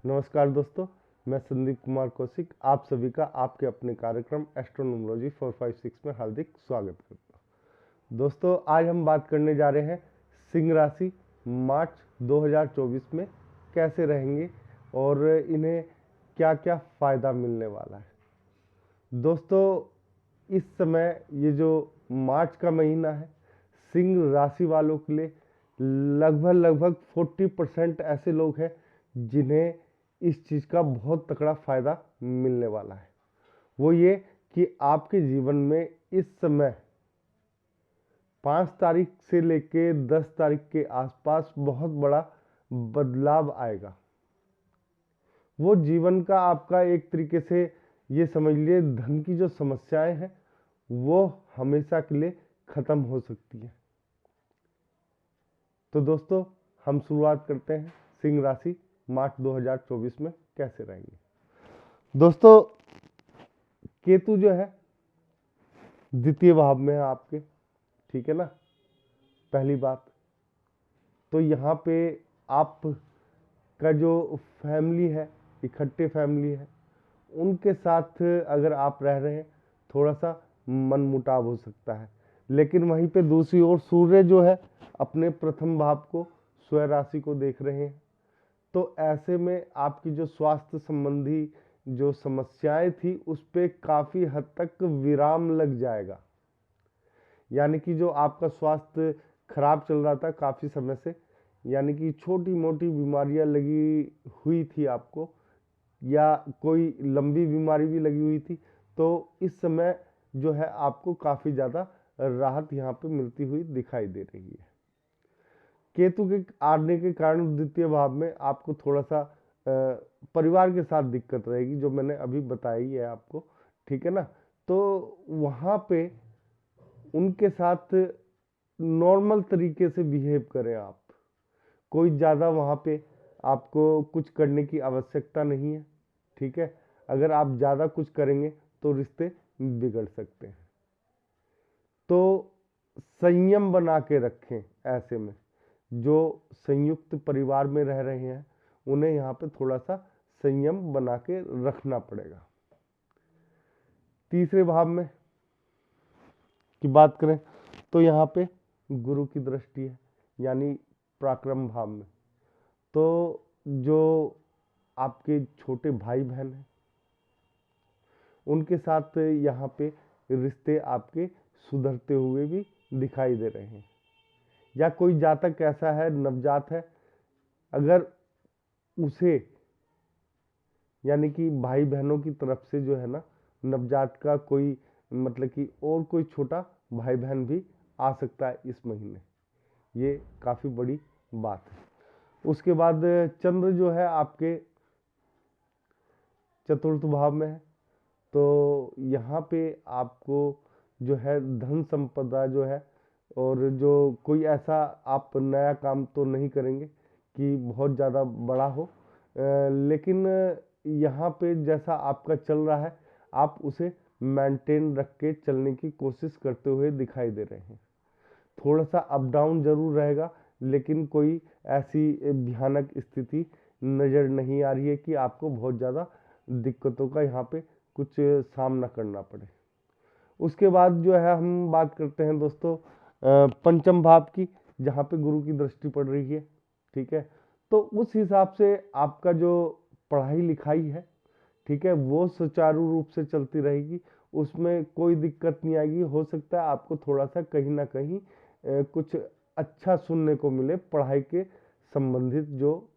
नमस्कार दोस्तों, मैं संदीप कुमार कौशिक आप सभी का आपके अपने कार्यक्रम एस्ट्रोनोमोलॉजी 456 में हार्दिक स्वागत करता हूँ। दोस्तों, आज हम बात करने जा रहे हैं सिंह राशि मार्च 2024 में कैसे रहेंगे और इन्हें क्या क्या फ़ायदा मिलने वाला है। दोस्तों, इस समय ये जो मार्च का महीना है, सिंह राशि वालों के लिए लगभग 40% ऐसे लोग हैं जिन्हें इस चीज़ का बहुत तगड़ा फायदा मिलने वाला है। वो ये कि आपके जीवन में इस समय 5 तारीख से लेके 10 तारीख के आसपास बहुत बड़ा बदलाव आएगा। वो जीवन का आपका एक तरीके से ये समझ लिए धन की जो समस्याएं हैं वो हमेशा के लिए खत्म हो सकती है। तो दोस्तों, हम शुरुआत करते हैं सिंह राशि मार्च 2024 में कैसे रहेंगे। दोस्तों, केतु जो है द्वितीय भाव में है आपके, ठीक है ना। पहली बात तो यहाँ पे आप का जो फैमिली है, इकट्ठे फैमिली है, उनके साथ अगर आप रह रहे हैं थोड़ा सा मन मुटाव हो सकता है। लेकिन वहीं पे दूसरी ओर सूर्य जो है अपने प्रथम भाव को स्वयं राशि को देख रहे हैं, तो ऐसे में आपकी जो स्वास्थ्य संबंधी जो समस्याएं थी उस पे काफ़ी हद तक विराम लग जाएगा। यानी कि जो आपका स्वास्थ्य खराब चल रहा था काफ़ी समय से, यानी कि छोटी मोटी बीमारियां लगी हुई थी आपको या कोई लंबी बीमारी भी लगी हुई थी, तो इस समय जो है आपको काफ़ी ज़्यादा राहत यहाँ पे मिलती हुई दिखाई दे रही है। केतु के आने के कारण द्वितीय भाव में आपको थोड़ा सा परिवार के साथ दिक्कत रहेगी, जो मैंने अभी बताई है आपको, ठीक है ना। तो वहाँ पे उनके साथ नॉर्मल तरीके से बिहेव करें आप। कोई ज़्यादा वहाँ पे आपको कुछ करने की आवश्यकता नहीं है, ठीक है। अगर आप ज़्यादा कुछ करेंगे तो रिश्ते बिगड़ सकते हैं, तो संयम बना के रखें। ऐसे में जो संयुक्त परिवार में रह रहे हैं उन्हें यहाँ पे थोड़ा सा संयम बना के रखना पड़ेगा। तीसरे भाव में की बात करें तो यहाँ पे गुरु की दृष्टि है, यानी पराक्रम भाव में। तो जो आपके छोटे भाई बहन हैं उनके साथ यहाँ पे रिश्ते आपके सुधरते हुए भी दिखाई दे रहे हैं। या कोई जातक ऐसा है, नवजात है, अगर उसे यानी कि भाई बहनों की तरफ से जो है ना नवजात का कोई मतलब कि और कोई छोटा भाई बहन भी आ सकता है इस महीने, ये काफ़ी बड़ी बात है। उसके बाद चंद्र जो है आपके चतुर्थ भाव में है, तो यहाँ पे आपको जो है धन संपदा जो है, और जो कोई ऐसा आप नया काम तो नहीं करेंगे कि बहुत ज़्यादा बड़ा हो, लेकिन यहाँ पे जैसा आपका चल रहा है आप उसे मेंटेन रख के चलने की कोशिश करते हुए दिखाई दे रहे हैं। थोड़ा सा अप डाउन जरूर रहेगा, लेकिन कोई ऐसी भयानक स्थिति नज़र नहीं आ रही है कि आपको बहुत ज़्यादा दिक्कतों का यहाँ पे कुछ सामना करना पड़े। उसके बाद जो है हम बात करते हैं दोस्तों पंचम भाव की, जहाँ पे गुरु की दृष्टि पड़ रही है, ठीक है। तो उस हिसाब से आपका जो पढ़ाई लिखाई है, ठीक है, वो सुचारू रूप से चलती रहेगी, उसमें कोई दिक्कत नहीं आएगी। हो सकता है आपको थोड़ा सा कहीं ना कहीं कुछ अच्छा सुनने को मिले पढ़ाई के संबंधित जो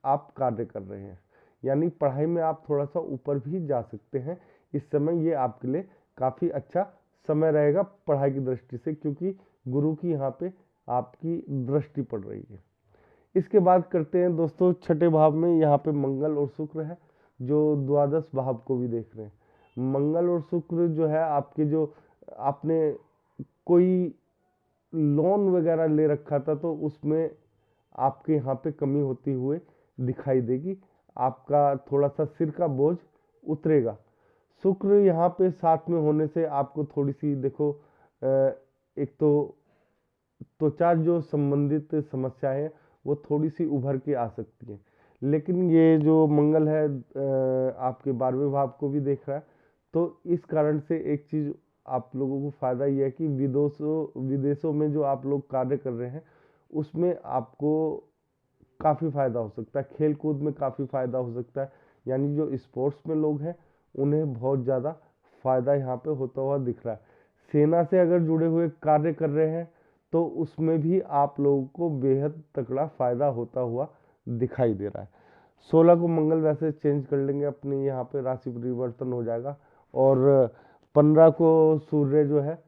आप कार्य कर रहे हैं, यानी पढ़ाई में आप थोड़ा सा ऊपर भी जा सकते हैं। इस समय ये आपके लिए काफ़ी अच्छा समय रहेगा पढ़ाई की दृष्टि से, क्योंकि गुरु की यहाँ पे आपकी दृष्टि पड़ रही है। इसके बाद करते हैं दोस्तों छठे भाव में, यहाँ पे मंगल और शुक्र है जो द्वादश भाव को भी देख रहे हैं। मंगल और शुक्र जो है आपके जो आपने कोई लोन वगैरह ले रखा था तो उसमें आपके यहाँ पे कमी होती हुए दिखाई देगी, आपका थोड़ा सा सिर का बोझ उतरेगा। शुक्र यहाँ पे साथ में होने से आपको थोड़ी सी देखो एक तो त्वचा जो संबंधित समस्याएं हैं वो थोड़ी सी उभर के आ सकती हैं, लेकिन ये जो मंगल है आपके 12वें भाव को भी देख रहा है, तो इस कारण से एक चीज आप लोगों को फायदा ये है कि विदेशों में जो आप लोग कार्य कर रहे हैं उसमें आपको काफी फायदा हो सकता है, खेल कूद में काफी फायदा हो सकता है। यानी जो स्पोर्ट्स में लोग हैं उन्हें बहुत ज्यादा फायदा यहाँ पे होता हुआ दिख रहा है। सेना से अगर जुड़े हुए कार्य कर रहे हैं तो उसमें भी आप लोगों को बेहद तगड़ा फायदा होता हुआ दिखाई दे रहा है। 16 को मंगल वैसे चेंज कर लेंगे, अपने यहाँ पे राशि परिवर्तन हो जाएगा, और 15 को सूर्य जो है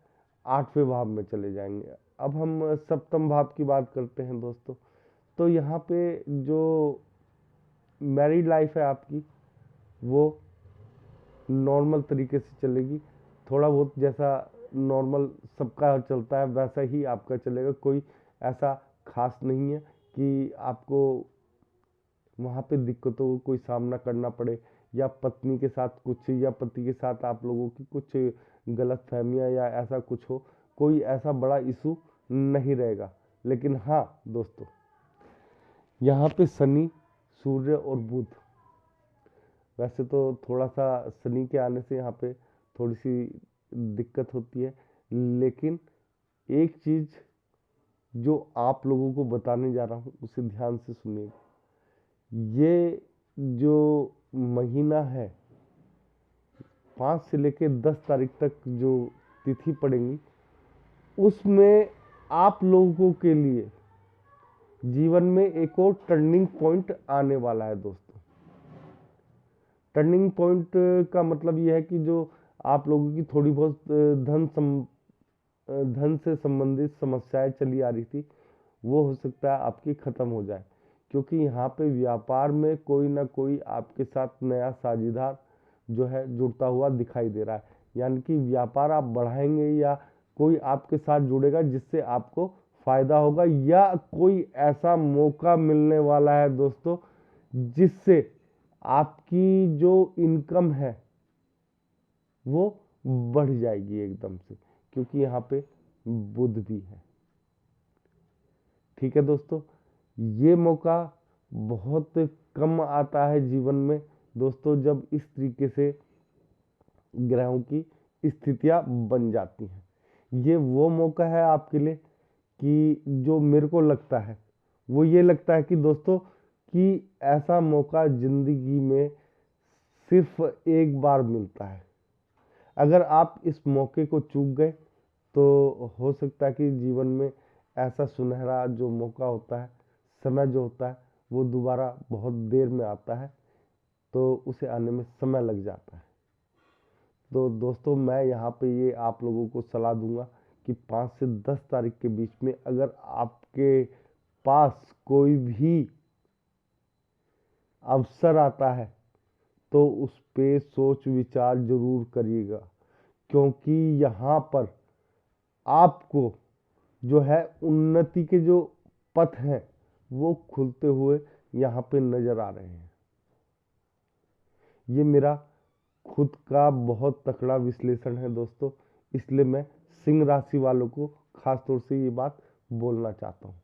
8वें भाव में चले जाएंगे। अब हम सप्तम भाव की बात करते हैं दोस्तों। तो यहाँ पे जो मैरिड लाइफ है आपकी वो नॉर्मल तरीके से चलेगी, थोड़ा बहुत जैसा नॉर्मल सबका चलता है वैसा ही आपका चलेगा। कोई ऐसा खास नहीं है कि आपको वहाँ पे दिक्कतों को कोई सामना करना पड़े, या पत्नी के साथ कुछ या पति के साथ आप लोगों की कुछ गलत फहमियाँ या ऐसा कुछ हो, कोई ऐसा बड़ा इशू नहीं रहेगा। लेकिन हाँ दोस्तों, यहाँ पे शनि, सूर्य और बुध, वैसे तो थोड़ा सा शनि के आने से यहाँ पे थोड़ी सी दिक्कत होती है, लेकिन एक चीज जो आप लोगों को बताने जा रहा हूँ उसे ध्यान से सुनिएगा। ये जो महीना है 5 से लेकर 10 तारीख तक जो तिथि पड़ेंगी उसमें आप लोगों के लिए जीवन में एक और टर्निंग पॉइंट आने वाला है दोस्तों। टर्निंग पॉइंट का मतलब यह है कि जो आप लोगों की थोड़ी बहुत धन से संबंधित समस्याएं चली आ रही थी वो हो सकता है आपकी खत्म हो जाए, क्योंकि यहाँ पे व्यापार में कोई ना कोई आपके साथ नया साझेदार जो है जुड़ता हुआ दिखाई दे रहा है। यानी कि व्यापार आप बढ़ाएंगे या कोई आपके साथ जुड़ेगा जिससे आपको फायदा होगा, या कोई ऐसा मौका मिलने वाला है दोस्तों जिससे आपकी जो इनकम है वो बढ़ जाएगी एकदम से, क्योंकि यहाँ पे बुध भी है। ठीक है दोस्तों, ये मौका बहुत कम आता है जीवन में दोस्तों जब इस तरीके से ग्रहों की स्थितियां बन जाती हैं। ये वो मौका है आपके लिए कि जो मेरे को लगता है वो ये लगता है कि दोस्तों कि ऐसा मौका जिंदगी में सिर्फ एक बार मिलता है। अगर आप इस मौके को चूक गए तो हो सकता है कि जीवन में ऐसा सुनहरा जो मौका होता है, समय जो होता है वो दोबारा बहुत देर में आता है, तो उसे आने में समय लग जाता है। तो दोस्तों मैं यहाँ पे ये आप लोगों को सलाह दूंगा कि 5 से 10 तारीख के बीच में अगर आपके पास कोई भी अवसर आता है तो उस पे सोच विचार जरूर करिएगा, क्योंकि यहाँ पर आपको जो है उन्नति के जो पथ हैं वो खुलते हुए यहाँ पे नजर आ रहे हैं। ये मेरा खुद का बहुत तकड़ा विश्लेषण है दोस्तों, इसलिए मैं सिंह राशि वालों को खास तौर से ये बात बोलना चाहता हूँ।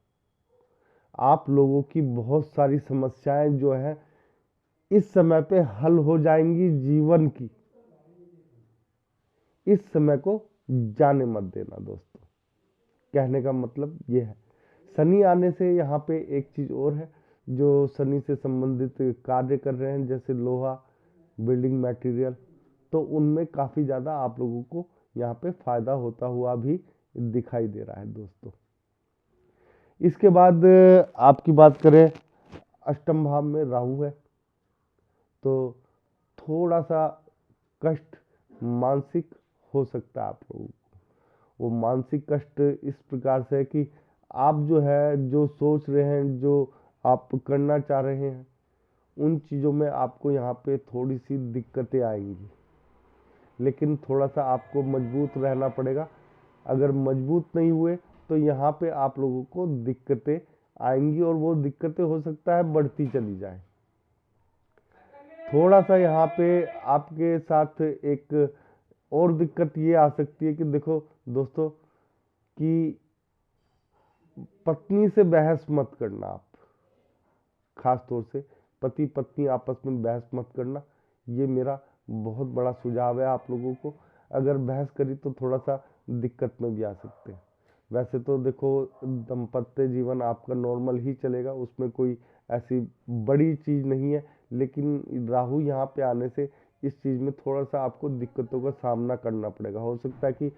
आप लोगों की बहुत सारी समस्याएं जो है इस समय पे हल हो जाएंगी जीवन की। इस समय को जाने मत देना दोस्तों, कहने का मतलब ये है। शनि आने से यहाँ पे एक चीज और है, जो शनि से संबंधित कार्य कर रहे हैं जैसे लोहा, बिल्डिंग मटेरियल, तो उनमें काफी ज्यादा आप लोगों को यहाँ पे फायदा होता हुआ भी दिखाई दे रहा है दोस्तों। इसके बाद आपकी बात करें, अष्टम भाव में राहु है, तो थोड़ा सा कष्ट मानसिक हो सकता है आप लोगों को। वो मानसिक कष्ट इस प्रकार से है कि आप जो है जो सोच रहे हैं, जो आप करना चाह रहे हैं, उन चीज़ों में आपको यहाँ पे थोड़ी सी दिक्कतें आएंगी, लेकिन थोड़ा सा आपको मजबूत रहना पड़ेगा। अगर मजबूत नहीं हुए तो यहाँ पे आप लोगों को दिक्कतें आएंगी, और वो दिक्कतें हो सकता है बढ़ती चली जाए। थोड़ा सा यहाँ पे आपके साथ एक और दिक्कत ये आ सकती है कि देखो दोस्तों कि पत्नी से बहस मत करना आप, खास तौर से पति पत्नी आपस में बहस मत करना, ये मेरा बहुत बड़ा सुझाव है आप लोगों को। अगर बहस करी तो थोड़ा सा दिक्कत में भी आ सकते हैं। वैसे तो देखो दाम्पत्य जीवन आपका नॉर्मल ही चलेगा, उसमें कोई ऐसी बड़ी चीज़ नहीं है, लेकिन राहु यहाँ पे आने से इस चीज़ में थोड़ा सा आपको दिक्कतों का सामना करना पड़ेगा। हो सकता है कि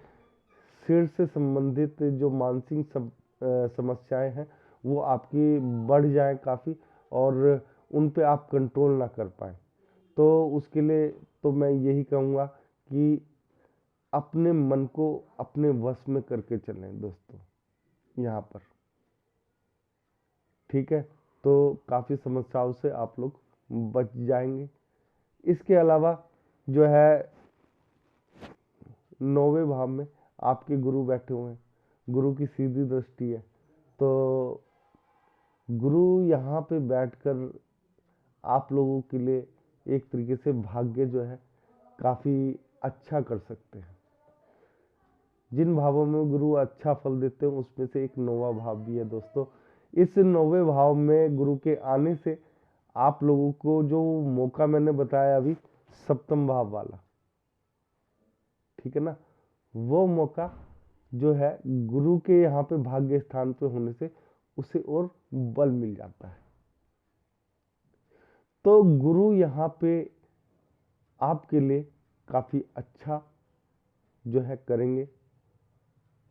सिर से संबंधित जो मानसिक समस्याएं हैं वो आपकी बढ़ जाए काफ़ी, और उन पे आप कंट्रोल ना कर पाएँ। तो उसके लिए तो मैं यही कहूँगा कि अपने मन को अपने वश में करके चलें दोस्तों यहाँ पर, ठीक है। तो काफ़ी समस्याओं से आप लोग बच जाएंगे। इसके अलावा जो है 9वें भाव में आपके गुरु बैठे हुए हैं, गुरु की सीधी दृष्टि है। तो गुरु यहाँ पे बैठकर आप लोगों के लिए एक तरीके से भाग्य जो है काफ़ी अच्छा कर सकते हैं। जिन भावों में गुरु अच्छा फल देते हैं उसमें से एक 9वां भाव भी है दोस्तों। इस 9वें भाव में गुरु के आने से आप लोगों को जो मौका मैंने बताया अभी, सप्तम भाव वाला, ठीक है ना, वो मौका जो है गुरु के यहाँ पे भाग्य स्थान पे होने से उसे और बल मिल जाता है। तो गुरु यहाँ पे आपके लिए काफ़ी अच्छा जो है करेंगे,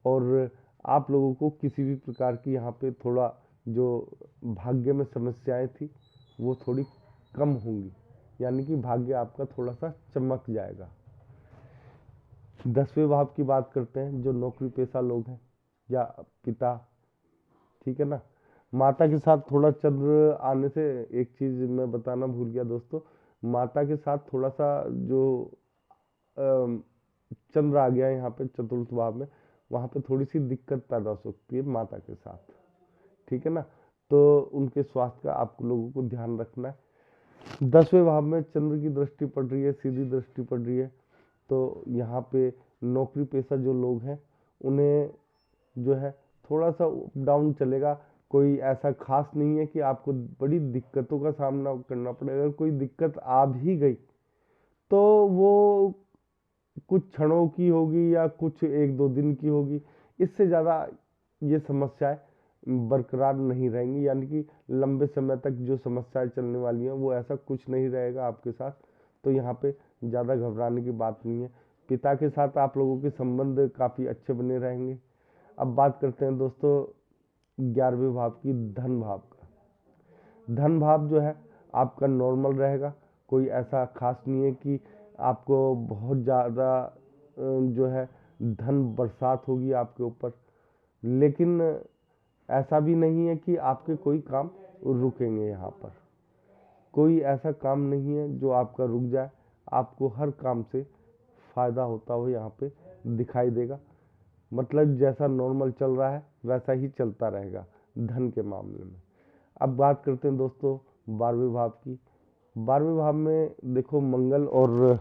और आप लोगों को किसी भी प्रकार की यहाँ पे थोड़ा जो भाग्य में समस्याएं थी वो थोड़ी कम होंगी, यानी कि भाग्य आपका थोड़ा सा चमक जाएगा। 10वें भाव की बात करते हैं, जो नौकरी पेशा लोग हैं या पिता, ठीक है ना। माता के साथ थोड़ा चंद्र आने से एक चीज़ मैं बताना भूल गया दोस्तों, माता के साथ थोड़ा सा जो चंद्र आ गया यहाँ पे चतुर्थ भाव में, वहाँ पे थोड़ी सी दिक्कत पैदा हो सकती है माता के साथ, ठीक है ना। तो उनके स्वास्थ्य का आप लोगों को ध्यान रखना है। 10वें भाव में चंद्र की दृष्टि पड़ रही है, सीधी दृष्टि पड़ रही है। तो यहाँ पे नौकरी पेशा जो लोग हैं उन्हें जो है थोड़ा सा डाउन चलेगा। कोई ऐसा खास नहीं है कि आपको बड़ी दिक्कतों का सामना करना पड़ेगा। अगर कोई दिक्कत आ भी गई तो वो कुछ क्षणों की होगी या कुछ 1-2 दिन की होगी, इससे ज़्यादा ये समस्याएं बरकरार नहीं रहेंगी, यानी कि लंबे समय तक जो समस्याएं चलने वाली हैं वो ऐसा कुछ नहीं रहेगा आपके साथ। तो यहाँ पे ज़्यादा घबराने की बात नहीं है। पिता के साथ आप लोगों के संबंध काफ़ी अच्छे बने रहेंगे। अब बात करते हैं दोस्तों 11वें भाव की, धन भाव का। धन भाव जो है आपका नॉर्मल रहेगा, कोई ऐसा खास नहीं है कि आपको बहुत ज़्यादा जो है धन बरसात होगी आपके ऊपर, लेकिन ऐसा भी नहीं है कि आपके कोई काम रुकेंगे। यहाँ पर कोई ऐसा काम नहीं है जो आपका रुक जाए, आपको हर काम से फायदा होता हो यहाँ पे दिखाई देगा। मतलब जैसा नॉर्मल चल रहा है वैसा ही चलता रहेगा धन के मामले में। अब बात करते हैं दोस्तों 12वें भाव की। 12वें भाव में देखो मंगल और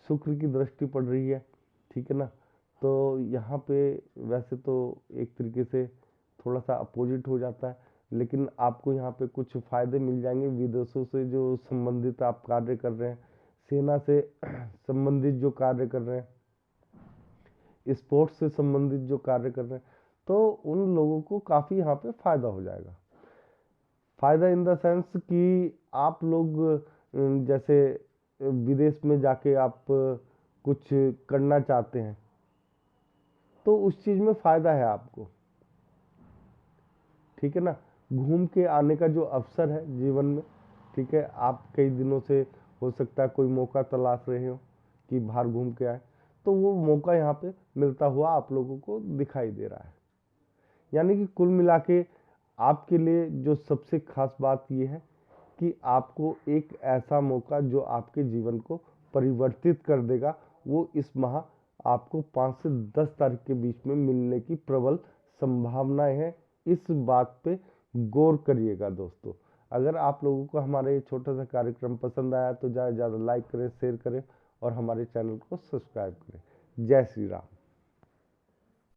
शुक्र की दृष्टि पड़ रही है, ठीक है ना। तो यहाँ पे वैसे तो एक तरीके से थोड़ा सा अपोजिट हो जाता है, लेकिन आपको यहाँ पे कुछ फायदे मिल जाएंगे। विदेशों से जो संबंधित आप कार्य कर रहे हैं, सेना से संबंधित जो कार्य कर रहे हैं, स्पोर्ट्स से संबंधित जो कार्य कर रहे हैं, तो उन लोगों को काफ़ी यहाँ पे फायदा हो जाएगा। फायदा इन द सेंस कि आप लोग जैसे विदेश में जाके आप कुछ करना चाहते हैं तो उस चीज़ में फायदा है आपको, ठीक है ना। घूम के आने का जो अवसर है जीवन में, ठीक है, आप कई दिनों से हो सकता है कोई मौका तलाश रहे हो कि बाहर घूम के आए, तो वो मौका यहाँ पे मिलता हुआ आप लोगों को दिखाई दे रहा है। यानी कि कुल मिला के आपके लिए जो सबसे खास बात ये है कि आपको एक ऐसा मौका जो आपके जीवन को परिवर्तित कर देगा, वो इस माह आपको 5 से 10 तारीख के बीच में मिलने की प्रबल संभावनाएं हैं। इस बात पे गौर करिएगा दोस्तों। अगर आप लोगों को हमारा ये छोटा सा कार्यक्रम पसंद आया तो ज़्यादा से ज़्यादा लाइक करें, शेयर करें और हमारे चैनल को सब्सक्राइब करें। जय श्री राम।